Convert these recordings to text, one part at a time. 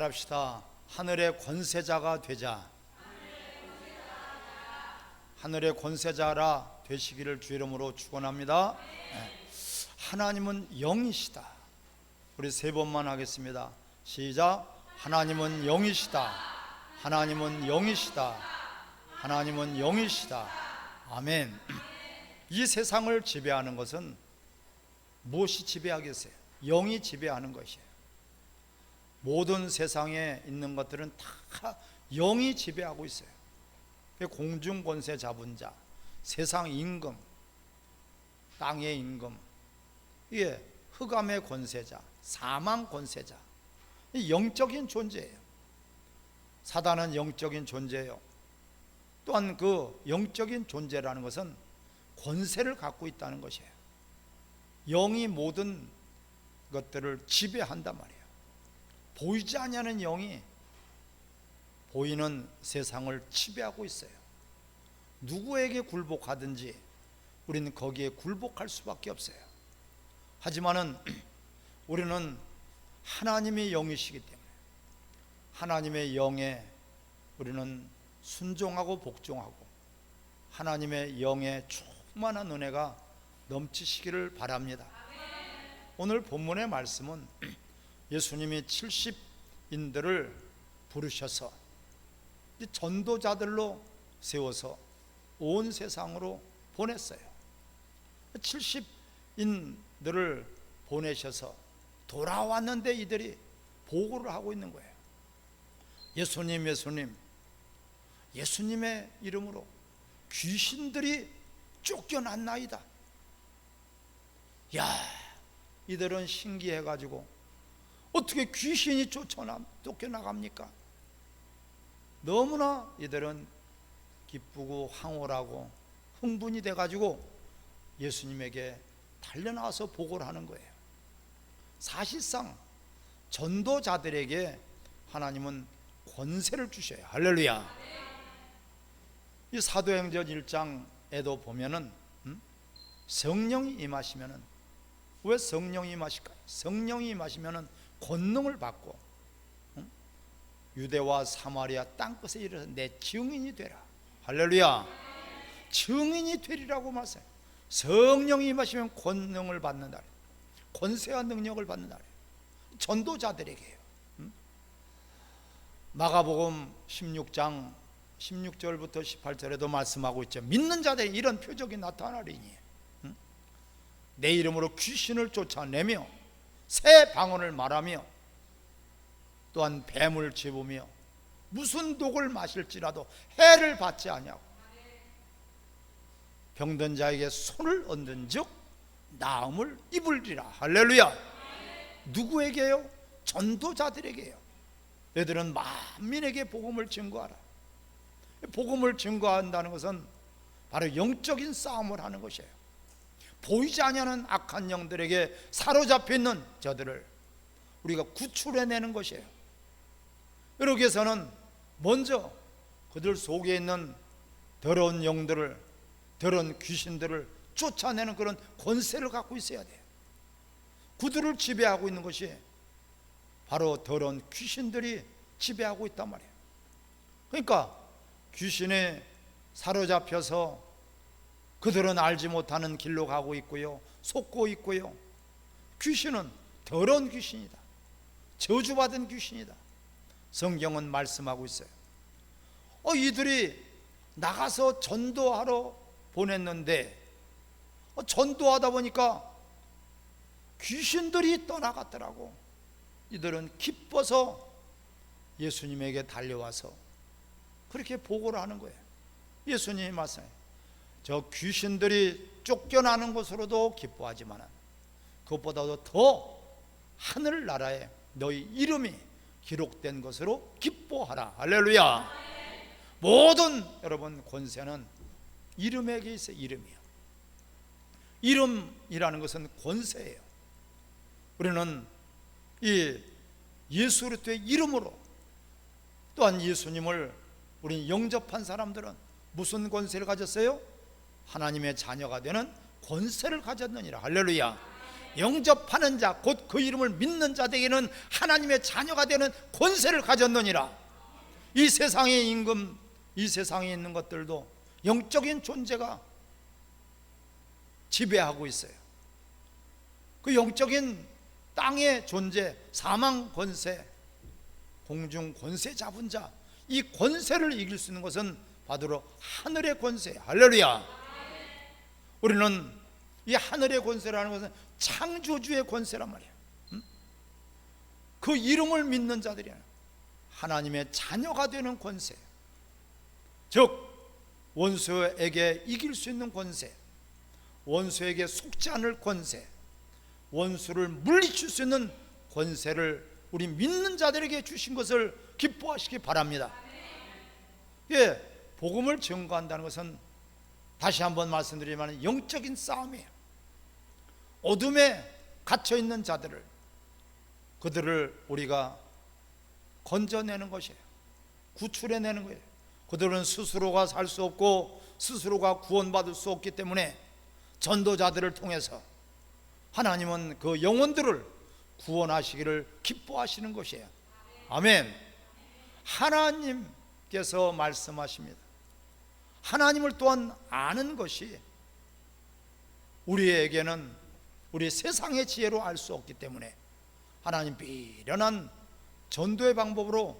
말합시다. 하늘의 권세자가 되자. 하늘의 권세자라 되시기를 주 이름으로 축원합니다. 하나님은 영이시다. 우리 세 번만 하겠습니다. 시작. 하나님은 영이시다. 하나님은 영이시다. 하나님은 영이시다. 아멘. 이 세상을 지배하는 것은 무엇이 지배하겠어요? 영이 지배하는 것이에요. 모든 세상에 있는 것들은 다 영이 지배하고 있어요. 공중 권세 잡은 자, 세상 임금, 땅의 임금, 이게 흑암의 권세자, 사망 권세자, 영적인 존재예요. 사단은 영적인 존재예요. 또한 그 영적인 존재라는 것은 권세를 갖고 있다는 것이에요. 영이 모든 것들을 지배한단 말이에요. 보이지 않는 영이 보이는 세상을 지배하고 있어요. 누구에게 굴복하든지 우리는 거기에 굴복할 수밖에 없어요. 하지만은 우리는 하나님의 영이시기 때문에 하나님의 영에 우리는 순종하고 복종하고 하나님의 영에 충만한 은혜가 넘치시기를 바랍니다. 오늘 본문의 말씀은 예수님이 70인들을 부르셔서 전도자들로 세워서 온 세상으로 보냈어요. 70인들을 보내셔서 돌아왔는데 이들이 보고를 하고 있는 거예요. 예수님, 예수님, 예수님의 이름으로 귀신들이 쫓겨났나이다. 야, 이들은 신기해가지고 어떻게 귀신이 쫓겨나갑니까? 너무나 이들은 기쁘고 황홀하고 흥분이 돼가지고 예수님에게 달려나와서 보고를 하는 거예요. 사실상 전도자들에게 하나님은 권세를 주셔요. 할렐루야. 이 사도행전 1장에도 보면은 성령이 임하시면은, 왜 성령이 임하실까요? 성령이 임하시면은 권능을 받고 유대와 사마리아 땅끝에 이르러 내 증인이 되라. 할렐루야. 증인이 되리라고 말씀해요. 성령이 임하시면 권능을 받는다. 권세와 능력을 받는다. 전도자들에게요. 마가복음 16장 16절부터 18절에도 말씀하고 있죠. 믿는 자들이 이런 표적이 나타나리니 내 이름으로 귀신을 쫓아내며 새 방언을 말하며 또한 뱀을 집으며 무슨 독을 마실지라도 해를 받지 아니하고 병든 자에게 손을 얹은 즉 나음을 입으리라. 할렐루야. 누구에게요? 전도자들에게요. 얘들은 만민에게 복음을 증거하라. 복음을 증거한다는 것은 바로 영적인 싸움을 하는 것이에요. 보이지 아니하는 악한 영들에게 사로잡혀 있는 저들을 우리가 구출해내는 것이에요. 그러기 위해서는 먼저 그들 속에 있는 더러운 영들을, 더러운 귀신들을 쫓아내는 그런 권세를 갖고 있어야 돼요. 그들을 지배하고 있는 것이 바로 더러운 귀신들이 지배하고 있단 말이에요. 그러니까 귀신에 사로잡혀서 그들은 알지 못하는 길로 가고 있고요, 속고 있고요. 귀신은 더러운 귀신이다. 저주받은 귀신이다. 성경은 말씀하고 있어요. 이들이 나가서 전도하러 보냈는데 전도하다 보니까 귀신들이 떠나갔더라고. 이들은 기뻐서 예수님에게 달려와서 그렇게 보고를 하는 거예요. 예수님이 말씀해요. 저 귀신들이 쫓겨나는 것으로도 기뻐하지만 그것보다도 더 하늘나라에 너희 이름이 기록된 것으로 기뻐하라. 할렐루야. 모든 여러분 권세는 이름에게 있어요. 이름이요. 이름이라는 것은 권세예요. 우리는 이 예수 그리스도의 이름으로, 또한 예수님을 우리 영접한 사람들은 무슨 권세를 가졌어요? 하나님의 자녀가 되는 권세를 가졌느니라. 할렐루야. 영접하는 자, 곧 그 이름을 믿는 자들에게는 하나님의 자녀가 되는 권세를 가졌느니라. 이 세상의 임금, 이 세상에 있는 것들도 영적인 존재가 지배하고 있어요. 그 영적인 땅의 존재, 사망 권세, 공중 권세 잡은 자, 이 권세를 이길 수 있는 것은 바로 하늘의 권세. 할렐루야. 우리는 이 하늘의 권세라는 것은 창조주의 권세란 말이야. 그 이름을 믿는 자들이야. 하나님의 자녀가 되는 권세, 즉 원수에게 이길 수 있는 권세, 원수에게 속지 않을 권세, 원수를 물리칠 수 있는 권세를 우리 믿는 자들에게 주신 것을 기뻐하시기 바랍니다. 예, 복음을 증거한다는 것은 다시 한번 말씀드리면 영적인 싸움이에요. 어둠에 갇혀있는 자들을, 그들을 우리가 건져내는 것이에요. 구출해내는 거예요. 그들은 스스로가 살 수 없고 스스로가 구원받을 수 없기 때문에 전도자들을 통해서 하나님은 그 영혼들을 구원하시기를 기뻐하시는 것이에요. 아멘. 하나님께서 말씀하십니다. 하나님을 또한 아는 것이 우리에게는 우리 세상의 지혜로 알 수 없기 때문에 하나님 미련한 전도의 방법으로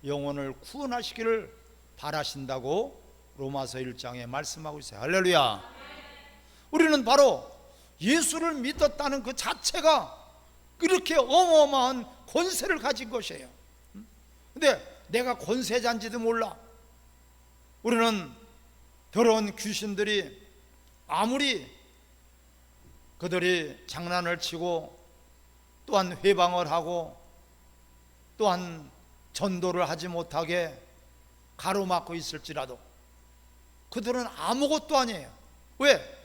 영혼을 구원하시기를 바라신다고 로마서 1장에 말씀하고 있어요. 할렐루야. 우리는 바로 예수를 믿었다는 그 자체가 이렇게 어마어마한 권세를 가진 것이에요. 근데 내가 권세자인지도 몰라. 우리는 더러운 귀신들이 아무리 그들이 장난을 치고 또한 회방을 하고 또한 전도를 하지 못하게 가로막고 있을지라도 그들은 아무것도 아니에요. 왜?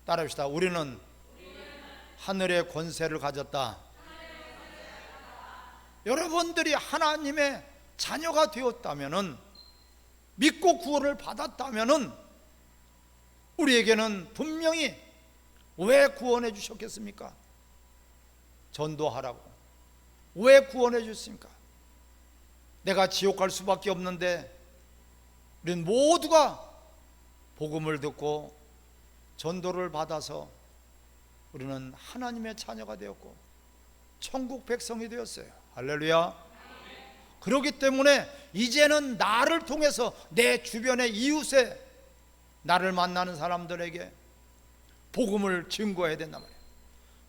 따라합시다. 우리는 하늘의 권세를 가졌다. 여러분들이 하나님의 자녀가 되었다면은, 믿고 구원을 받았다면은 우리에게는 분명히 왜 구원해 주셨겠습니까? 전도하라고. 왜 구원해 주셨습니까? 내가 지옥 갈 수밖에 없는데 우리는 모두가 복음을 듣고 전도를 받아서 우리는 하나님의 자녀가 되었고 천국 백성이 되었어요. 할렐루야. 그렇기 때문에 이제는 나를 통해서 내 주변의 이웃에, 나를 만나는 사람들에게 복음을 증거해야 된단 말이에요.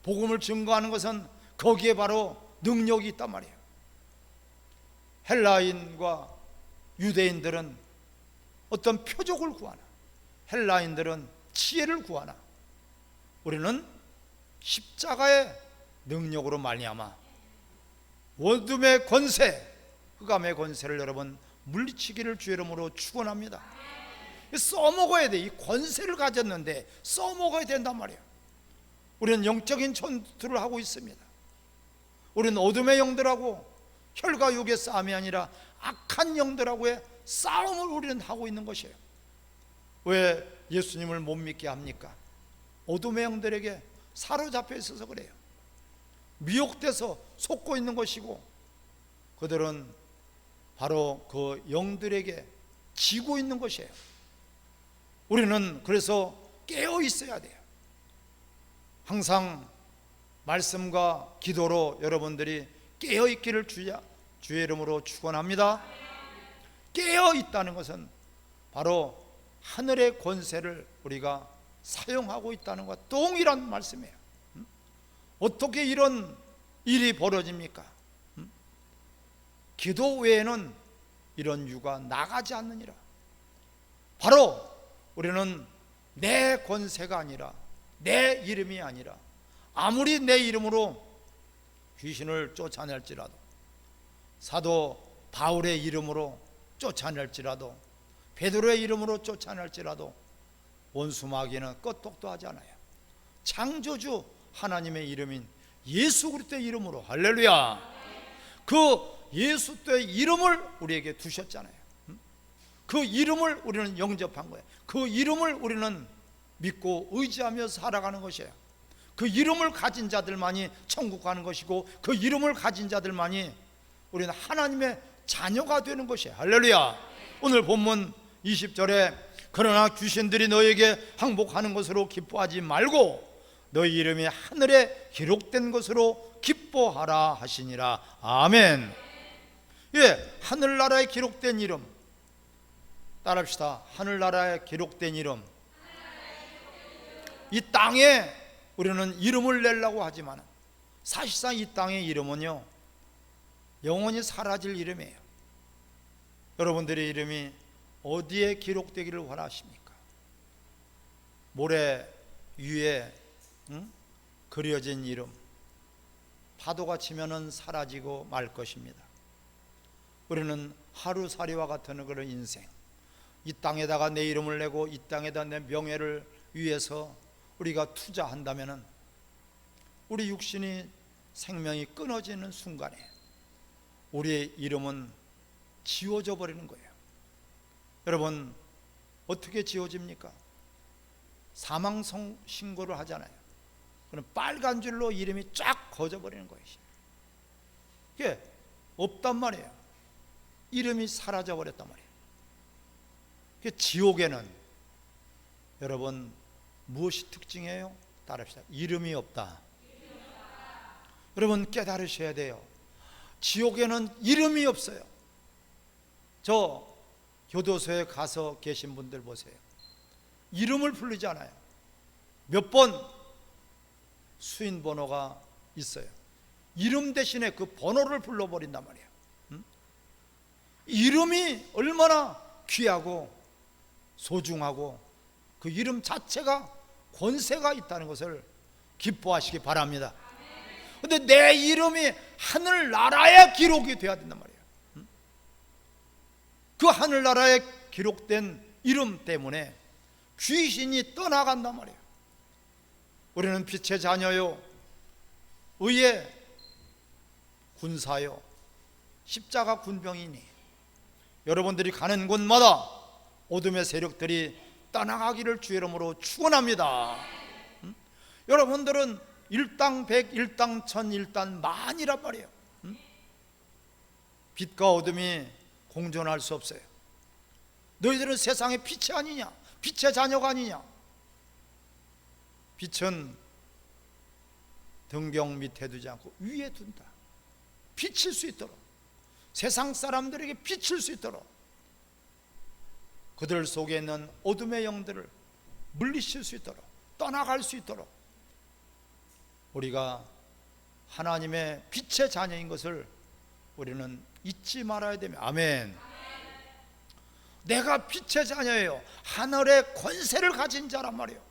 복음을 증거하는 것은 거기에 바로 능력이 있단 말이에요. 헬라인과 유대인들은 어떤 표적을 구하나, 헬라인들은 지혜를 구하나, 우리는 십자가의 능력으로 말미암아 어둠의 권세, 흑암의 권세를 여러분 물리치기를 주의 이름으로 축원합니다. 써먹어야 돼. 이 권세를 가졌는데 써먹어야 된단 말이에요. 우리는 영적인 전투를 하고 있습니다. 우리는 어둠의 영들하고 혈과 육의 싸움이 아니라 악한 영들하고의 싸움을 우리는 하고 있는 것이에요. 왜 예수님을 못 믿게 합니까? 어둠의 영들에게 사로잡혀 있어서 그래요. 미혹돼서 속고 있는 것이고, 그들은 바로 그 영들에게 지고 있는 것이에요. 우리는 그래서 깨어 있어야 돼요. 항상 말씀과 기도로 여러분들이 깨어 있기를 주의 이름으로 축원합니다. 깨어 있다는 것은 바로 하늘의 권세를 우리가 사용하고 있다는 것과 동일한 말씀이에요. 어떻게 이런 일이 벌어집니까? 기도 외에는 이런 유가 나가지 않느니라. 바로 우리는 내 권세가 아니라, 내 이름이 아니라, 아무리 내 이름으로 귀신을 쫓아낼지라도, 사도 바울의 이름으로 쫓아낼지라도, 베드로의 이름으로 쫓아낼지라도 원수 마귀는 끄떡도 하지 않아요. 창조주 하나님의 이름인 예수 그리스도의 이름으로, 할렐루야. 그 예수 그리스도의 이름을 우리에게 두셨잖아요. 그 이름을 우리는 영접한 거예요. 그 이름을 우리는 믿고 의지하며 살아가는 것이에요. 그 이름을 가진 자들만이 천국 가는 것이고, 그 이름을 가진 자들만이 우리는 하나님의 자녀가 되는 것이에요. 할렐루야. 오늘 본문 20절에 그러나 귀신들이 너에게 항복하는 것으로 기뻐하지 말고 너희 이름이 하늘에 기록된 것으로 기뻐하라 하시니라. 아멘. 예, 하늘나라에 기록된 이름, 따라합시다. 하늘나라에 기록된 이름. 이 땅에 우리는 이름을 내려고 하지만 사실상 이 땅의 이름은요, 영원히 사라질 이름이에요. 여러분들의 이름이 어디에 기록되기를 원하십니까? 모래 위에 그려진 이름, 파도가 치면은 사라지고 말 것입니다. 우리는 하루살이와 같은 그런 인생, 이 땅에다가 내 이름을 내고 이 땅에다 내 명예를 위해서 우리가 투자한다면은 우리 육신이 생명이 끊어지는 순간에 우리의 이름은 지워져 버리는 거예요. 여러분, 어떻게 지워집니까? 사망 신고를 하잖아요. 그럼 빨간 줄로 이름이 쫙 거져버리는 거예요. 이게 없단 말이에요. 이름이 사라져 버렸단 말이에요. 지옥에는 여러분 무엇이 특징이에요? 따라합시다. 이름이 없다. 여러분 깨달으셔야 돼요. 지옥에는 이름이 없어요. 저 교도소에 가서 계신 분들 보세요. 이름을 부르지 않아요. 몇 번 수인 번호가 있어요. 이름 대신에 그 번호를 불러버린단 말이에요. 이름이 얼마나 귀하고 소중하고 그 이름 자체가 권세가 있다는 것을 기뻐하시기 바랍니다. 근데 내 이름이 하늘나라에 기록이 돼야 된단 말이에요. 그 하늘나라에 기록된 이름 때문에 귀신이 떠나간단 말이에요. 우리는 빛의 자녀요, 의의 군사요, 십자가 군병이니 여러분들이 가는 곳마다 어둠의 세력들이 떠나가기를 주의 이름으로 축원합니다. 여러분들은 일당 백, 일당 천, 일당 만이란 말이에요. 빛과 어둠이 공존할 수 없어요. 너희들은 세상의 빛이 아니냐? 빛의 자녀가 아니냐? 빛은 등경 밑에 두지 않고 위에 둔다. 비칠 수 있도록, 세상 사람들에게 비칠 수 있도록 그들 속에 있는 어둠의 영들을 물리칠 수 있도록, 떠나갈 수 있도록 우리가 하나님의 빛의 자녀인 것을 우리는 잊지 말아야 됩니다. 아멘. 내가 빛의 자녀예요. 하늘의 권세를 가진 자란 말이에요.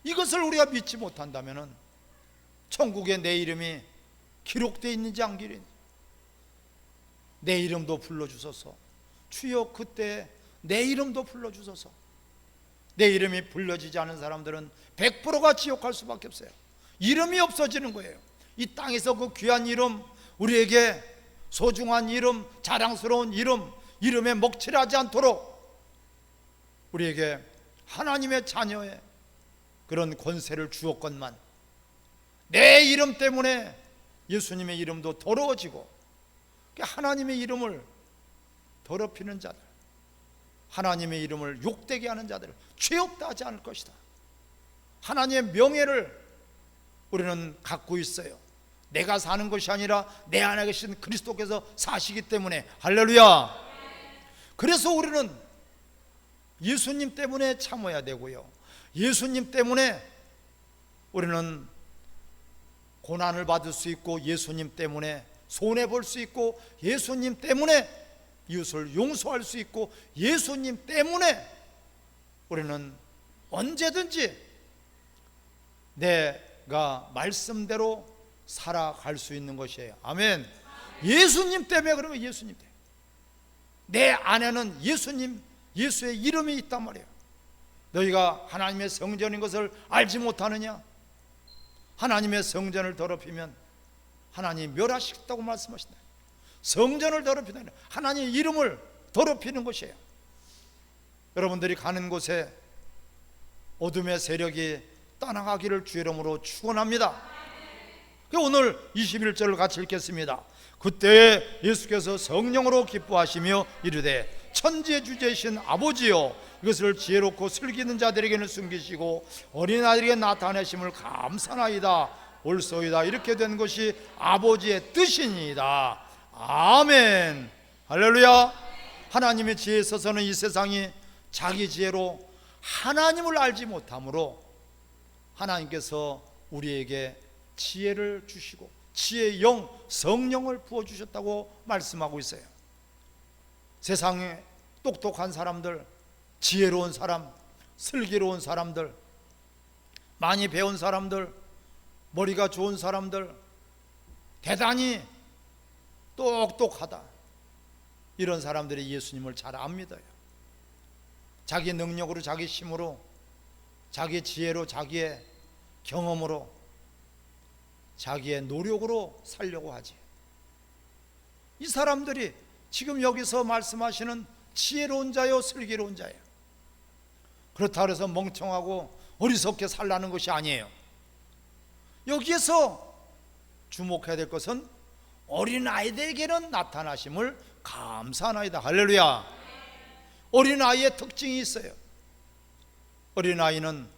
이것을 우리가 믿지 못한다면 천국에 내 이름이 기록되어 있는지 안 기록되어 있는지, 내 이름도 불러주소서. 주여 그때 내 이름도 불러주소서. 내 이름이 불려지지 않은 사람들은 100%가 지옥 갈 수밖에 없어요. 이름이 없어지는 거예요. 이 땅에서 그 귀한 이름, 우리에게 소중한 이름, 자랑스러운 이름, 이름에 먹칠하지 않도록 우리에게 하나님의 자녀의 그런 권세를 주었건만 내 이름 때문에 예수님의 이름도 더러워지고 하나님의 이름을 더럽히는 자들, 하나님의 이름을 욕되게 하는 자들을 죄 없다 하지 않을 것이다. 하나님의 명예를 우리는 갖고 있어요. 내가 사는 것이 아니라 내 안에 계신 그리스도께서 사시기 때문에. 할렐루야. 그래서 우리는 예수님 때문에 참아야 되고요, 예수님 때문에 우리는 고난을 받을 수 있고, 예수님 때문에 손해볼 수 있고, 예수님 때문에 이웃을 용서할 수 있고, 예수님 때문에 우리는 언제든지 내가 말씀대로 살아갈 수 있는 것이에요. 아멘. 예수님 때문에. 그러면 예수님 때문에 내 안에는 예수님, 예수의 이름이 있단 말이에요. 너희가 하나님의 성전인 것을 알지 못하느냐? 하나님의 성전을 더럽히면 하나님이 멸하시겠다고 말씀하신다. 성전을 더럽히다, 하나님의 이름을 더럽히는 것이에요. 여러분들이 가는 곳에 어둠의 세력이 떠나가기를 주의 이름으로 축원합니다. 오늘 21절을 같이 읽겠습니다. 그때 예수께서 성령으로 기뻐하시며 이르되 천지의 주제이신 아버지여, 이것을 지혜롭고 슬기는 자들에게는 숨기시고 어린아이들에게 나타내심을 감사나이다. 옳소이다. 이렇게 된 것이 아버지의 뜻이니이다. 아멘. 할렐루야. 하나님의 지혜에 있어서는 이 세상이 자기 지혜로 하나님을 알지 못하므로 하나님께서 우리에게 지혜를 주시고 지혜의 영 성령을 부어주셨다고 말씀하고 있어요. 세상에 똑똑한 사람들, 지혜로운 사람, 슬기로운 사람들, 많이 배운 사람들, 머리가 좋은 사람들, 대단히 똑똑하다, 이런 사람들이 예수님을 잘 압니다. 자기 능력으로, 자기 힘으로, 자기 지혜로, 자기의 경험으로, 자기의 노력으로 살려고 하지. 이 사람들이 지금 여기서 말씀하시는 지혜로운 자요, 슬기로운 자예요. 그렇다고 해서 멍청하고 어리석게 살라는 것이 아니에요. 여기에서 주목해야 될 것은 어린아이들에게는 나타나심을 감사하나이다. 할렐루야. 어린아이의 특징이 있어요. 어린아이는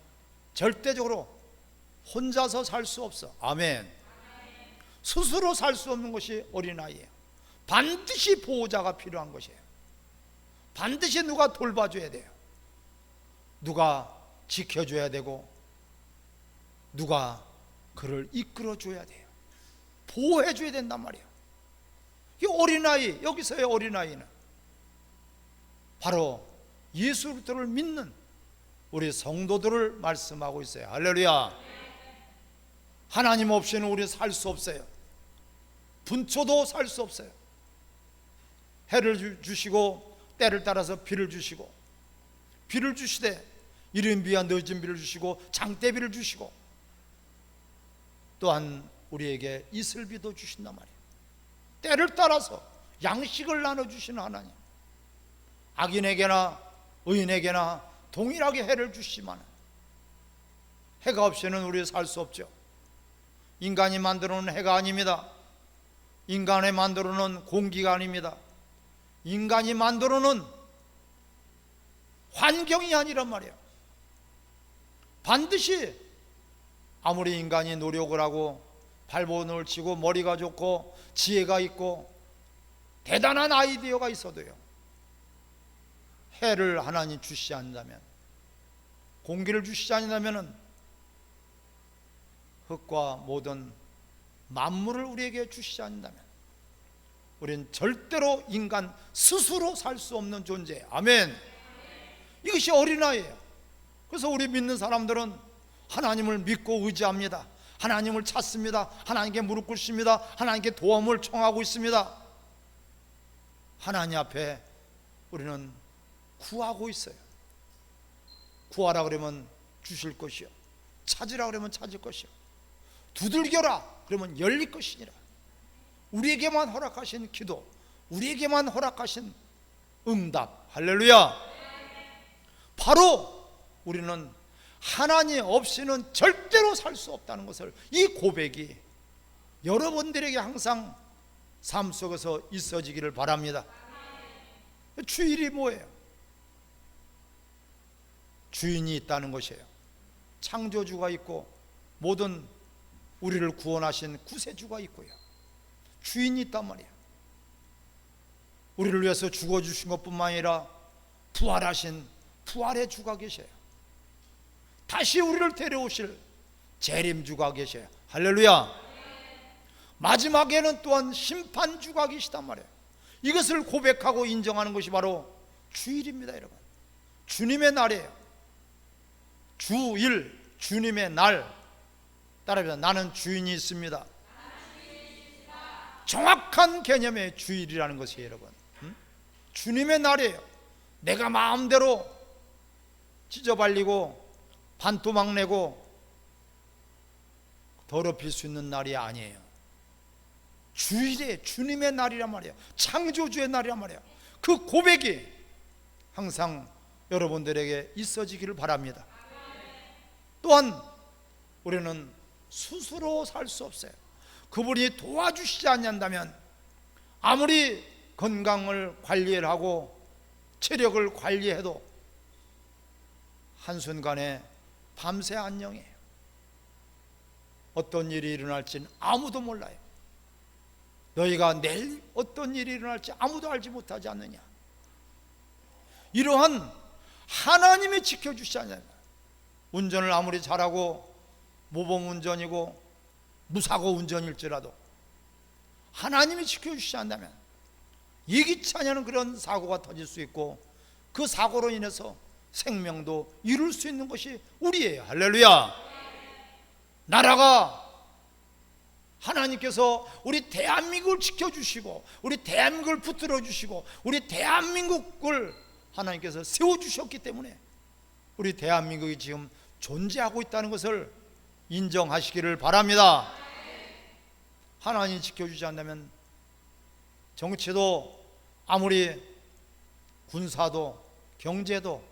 절대적으로 혼자서 살 수 없어. 아멘. 스스로 살 수 없는 것이 어린아이예요. 반드시 보호자가 필요한 것이에요. 반드시 누가 돌봐줘야 돼요. 누가 지켜줘야 되고 누가 그를 이끌어줘야 돼요. 보호해줘야 된단 말이에요. 이 어린아이, 여기서의 어린아이는 바로 예수 그리스도를 믿는 우리 성도들을 말씀하고 있어요. 할렐루야. 하나님 없이는 우리 살 수 없어요. 분초도 살 수 없어요. 해를 주시고 때를 따라서 비를 주시고, 비를 주시되 이른 비와 늦은 비를 주시고 장대비를 주시고, 또한 우리에게 이슬비도 주신단 말이에요. 때를 따라서 양식을 나눠주시는 하나님, 악인에게나 의인에게나 동일하게 해를 주시지만 해가 없이는 우리 살 수 없죠. 인간이 만들어 놓은 해가 아닙니다. 인간이 만들어 놓은 공기가 아닙니다. 인간이 만들어 놓은 환경이 아니란 말이에요. 반드시 아무리 인간이 노력을 하고 발버둥을 치고 머리가 좋고 지혜가 있고 대단한 아이디어가 있어도요, 해를 하나님 주시지 않는다면, 공기를 주시지 않는다면 흙과 모든 만물을 우리에게 주시지 않는다면 우리는 절대로 인간 스스로 살 수 없는 존재예요. 아멘. 이것이 어린아이예요. 그래서 우리 믿는 사람들은 하나님을 믿고 의지합니다. 하나님을 찾습니다. 하나님께 무릎 꿇습니다. 하나님께 도움을 청하고 있습니다. 하나님 앞에 우리는 구하고 있어요. 구하라 그러면 주실 것이요, 찾으라 그러면 찾을 것이요, 두들겨라 그러면 열릴 것이니라. 우리에게만 허락하신 기도, 우리에게만 허락하신 응답. 할렐루야. 바로 우리는 하나님 없이는 절대로 살 수 없다는 것을, 이 고백이 여러분들에게 항상 삶 속에서 있어지기를 바랍니다. 주일이 뭐예요? 주인이 있다는 것이에요. 창조주가 있고 모든 우리를 구원하신 구세주가 있고요, 주인이 있단 말이에요. 우리를 위해서 죽어주신 것뿐만 아니라 부활하신 부활의 주가 계셔요. 다시 우리를 데려오실 재림주가 계셔요. 할렐루야. 마지막에는 또한 심판주가 계시단 말이에요. 이것을 고백하고 인정하는 것이 바로 주일입니다. 여러분, 주님의 날이에요. 주일, 주님의 날. 따라합니다. 나는 주인이 있습니다. 정확한 개념의 주일이라는 것이에요. 여러분, 주님의 날이에요. 내가 마음대로 찢어발리고 반토막 내고 더럽힐 수 있는 날이 아니에요. 주일에 주님의 날이란 말이에요. 창조주의 날이란 말이에요. 그 고백이 항상 여러분들에게 있어지기를 바랍니다. 또한 우리는 스스로 살 수 없어요. 그분이 도와주시지 않는다면 아무리 건강을 관리하고 체력을 관리해도 한순간에 밤새 안녕해요. 어떤 일이 일어날지는 아무도 몰라요. 너희가 내일 어떤 일이 일어날지 아무도 알지 못하지 않느냐. 이러한 하나님이 지켜주시지 않느냐. 운전을 아무리 잘하고 모범 운전이고 무사고 운전일지라도 하나님이 지켜주시지 않는다면 예기치 않은 그런 사고가 터질 수 있고 그 사고로 인해서 생명도 잃을 수 있는 것이 우리예요. 할렐루야. 나라가 하나님께서 우리 대한민국을 지켜주시고 우리 대한민국을 붙들어 주시고 우리 대한민국을 하나님께서 세워주셨기 때문에 우리 대한민국이 지금 존재하고 있다는 것을 인정하시기를 바랍니다. 하나님이 지켜주지 않다면 정치도 아무리 군사도 경제도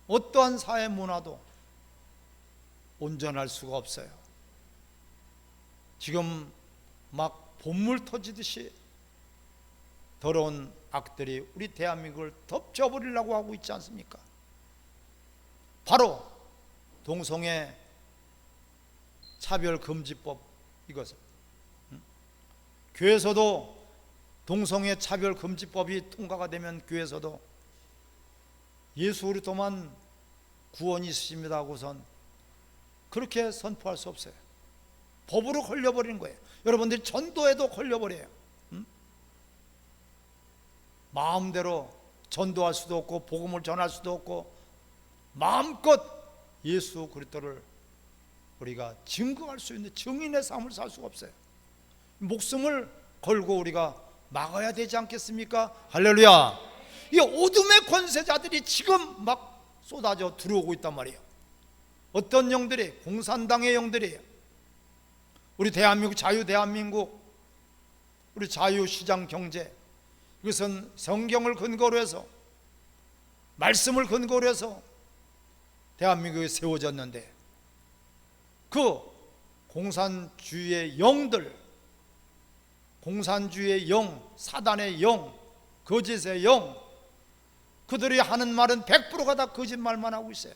어떠한 사회 문화도 온전할 수가 없어요. 지금 막 본물 터지듯이 더러운 악들이 우리 대한민국을 덮쳐버리려고 하고 있지 않습니까? 바로 동성애 차별금지법 이것을 교회에서도 동성애 차별금지법이 통과가 되면 교회에서도 예수 그리스도만 구원이 있으십니다 하고선 그렇게 선포할 수 없어요. 법으로 걸려버리는 거예요. 여러분들이 전도에도 걸려버려요. 마음대로 전도할 수도 없고 복음을 전할 수도 없고 마음껏 예수 그리스도를 우리가 증거할 수 있는 증인의 삶을 살 수가 없어요. 목숨을 걸고 우리가 막아야 되지 않겠습니까? 할렐루야. 이 어둠의 권세자들이 지금 막 쏟아져 들어오고 있단 말이에요. 어떤 영들이? 공산당의 영들이에요. 우리 대한민국 자유 대한민국, 우리 자유시장 경제, 이것은 성경을 근거로 해서 말씀을 근거로 해서 대한민국에 세워졌는데 그 공산주의의 영들, 공산주의의 영, 사단의 영, 거짓의 영, 그들이 하는 말은 100%가 다 거짓말만 하고 있어요.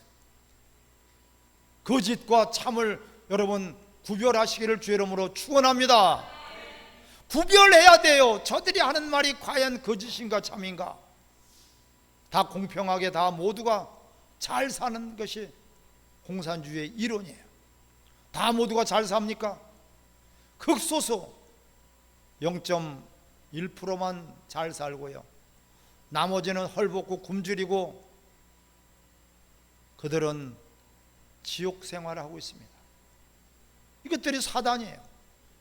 거짓과 참을 여러분 구별하시기를 주의 이름으로 축원합니다. 구별해야 돼요. 저들이 하는 말이 과연 거짓인가 참인가. 다 공평하게 다 모두가 잘 사는 것이 공산주의의 이론이에요. 다 모두가 잘 삽니까? 극소수 0.1%만 잘 살고요. 나머지는 헐벗고 굶주리고 그들은 지옥 생활을 하고 있습니다. 이것들이 사단이에요.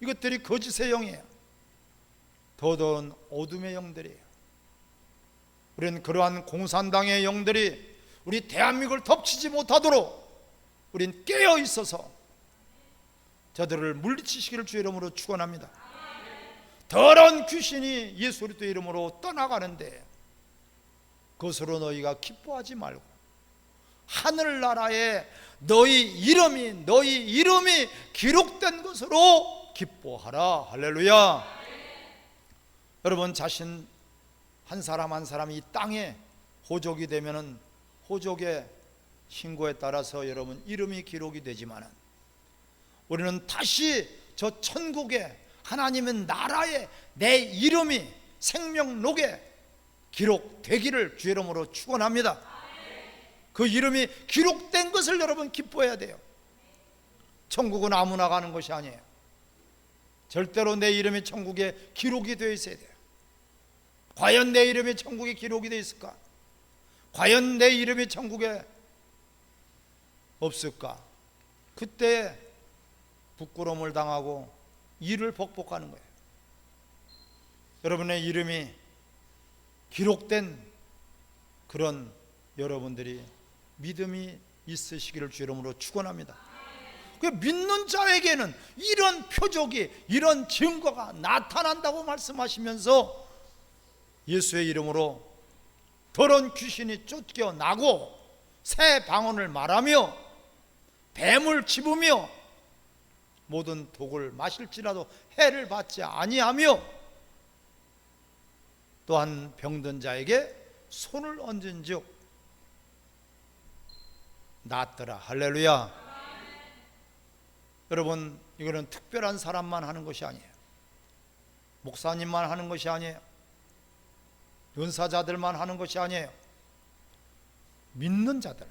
이것들이 거짓의 영이에요. 더더운 어둠의 영들이에요. 우리는 그러한 공산당의 영들이 우리 대한민국을 덮치지 못하도록 우린 깨어 있어서 저들을 물리치시기를 주의 이름으로 축원합니다. 더러운 귀신이 예수 그리스도 이름으로 떠나가는데 그것으로 너희가 기뻐하지 말고 하늘나라에 너희 이름이 기록된 것으로 기뻐하라. 할렐루야. 여러분 자신 한 사람 한 사람이 이 땅에 호족이 되면은 호족의 신고에 따라서 여러분 이름이 기록이 되지만은 우리는 다시 저 천국에 하나님의 나라에 내 이름이 생명록에 기록되기를 주의 이름으로 축원합니다. 그 이름이 기록된 것을 여러분 기뻐해야 돼요. 천국은 아무나 가는 것이 아니에요. 절대로 내 이름이 천국에 기록이 되어 있어야 돼요. 과연 내 이름이 천국에 기록이 되어 있을까? 과연 내 이름이 천국에 없을까? 그때 부끄러움을 당하고 이를 복복하는 거예요. 여러분의 이름이 기록된 그런 여러분들이 믿음이 있으시기를 주의 이름으로 축원합니다. 그 믿는 자에게는 이런 표적이, 이런 증거가 나타난다고 말씀하시면서 예수의 이름으로 더러운 귀신이 쫓겨나고 새 방언을 말하며 뱀을 집으며 모든 독을 마실지라도 해를 받지 아니하며 또한 병든 자에게 손을 얹은즉 낫더라. 할렐루야. 여러분, 이거는 특별한 사람만 하는 것이 아니에요. 목사님만 하는 것이 아니에요. 은사자들만 하는 것이 아니에요. 믿는 자들,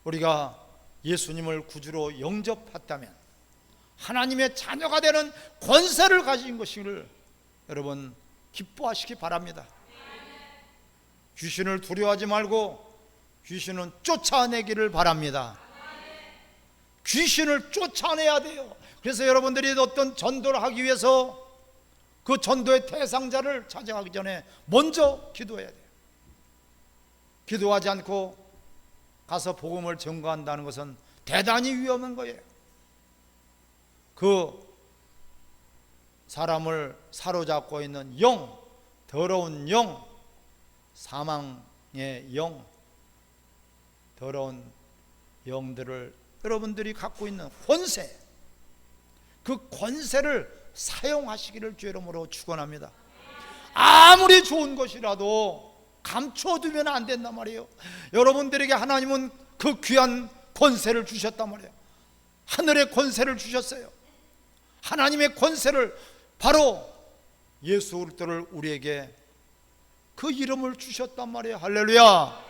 우리가 예수님을 구주로 영접했다면 하나님의 자녀가 되는 권세를 가진 것을 여러분 기뻐하시기 바랍니다. 귀신을 두려워하지 말고 귀신은 쫓아내기를 바랍니다. 귀신을 쫓아내야 돼요. 그래서 여러분들이 어떤 전도를 하기 위해서 그 전도의 대상자를 찾아가기 전에 먼저 기도해야 돼요. 기도하지 않고 가서 복음을 전가한다는 것은 대단히 위험한 거예요. 그 사람을 사로잡고 있는 영, 더러운 영, 사망의 영, 더러운 영들을 여러분들이 갖고 있는 권세, 그 권세를 사용하시기를 주 이름으로 축원합니다. 아무리 좋은 것이라도 감춰두면 안 된단 말이에요. 여러분들에게 하나님은 그 귀한 권세를 주셨단 말이에요. 하늘의 권세를 주셨어요. 하나님의 권세를, 바로 예수 그리스도를 우리에게 그 이름을 주셨단 말이에요. 할렐루야.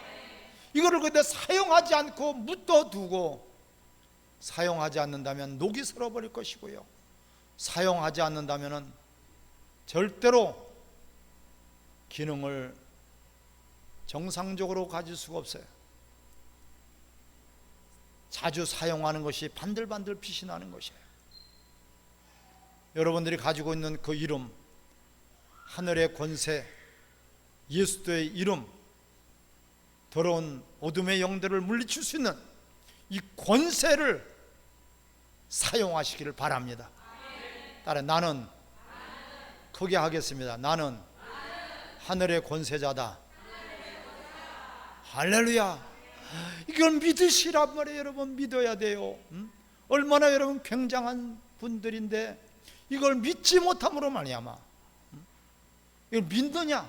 이거를 근데 사용하지 않고 묻어두고, 사용하지 않는다면 녹이 슬어버릴 것이고요, 사용하지 않는다면 절대로 기능을 정상적으로 가질 수가 없어요. 자주 사용하는 것이 반들반들 빛이 나는 것이에요. 여러분들이 가지고 있는 그 이름, 하늘의 권세, 예수의 이름, 더러운 어둠의 영들을 물리칠 수 있는 이 권세를 사용하시기를 바랍니다. 따라 나는 크게 하겠습니다. 나는 하늘의 권세자다. 할렐루야. 이걸 믿으시란 말이에요. 여러분, 믿어야 돼요. 얼마나 여러분 굉장한 분들인데 이걸 믿지 못함으로 말미암아 이걸 믿느냐?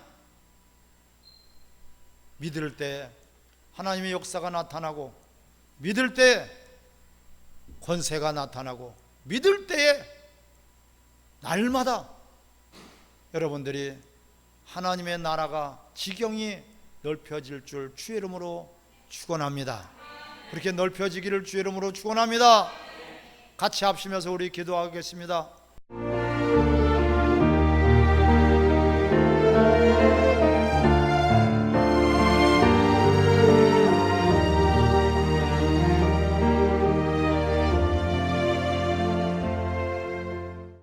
믿을 때 하나님의 역사가 나타나고, 믿을 때 권세가 나타나고, 믿을 때에 날마다 여러분들이 하나님의 나라가 지경이 넓혀질 줄 주의 이름으로 축원합니다. 그렇게 넓혀지기를 주의 이름으로 축원합니다. 같이 합심해서 우리 기도하겠습니다.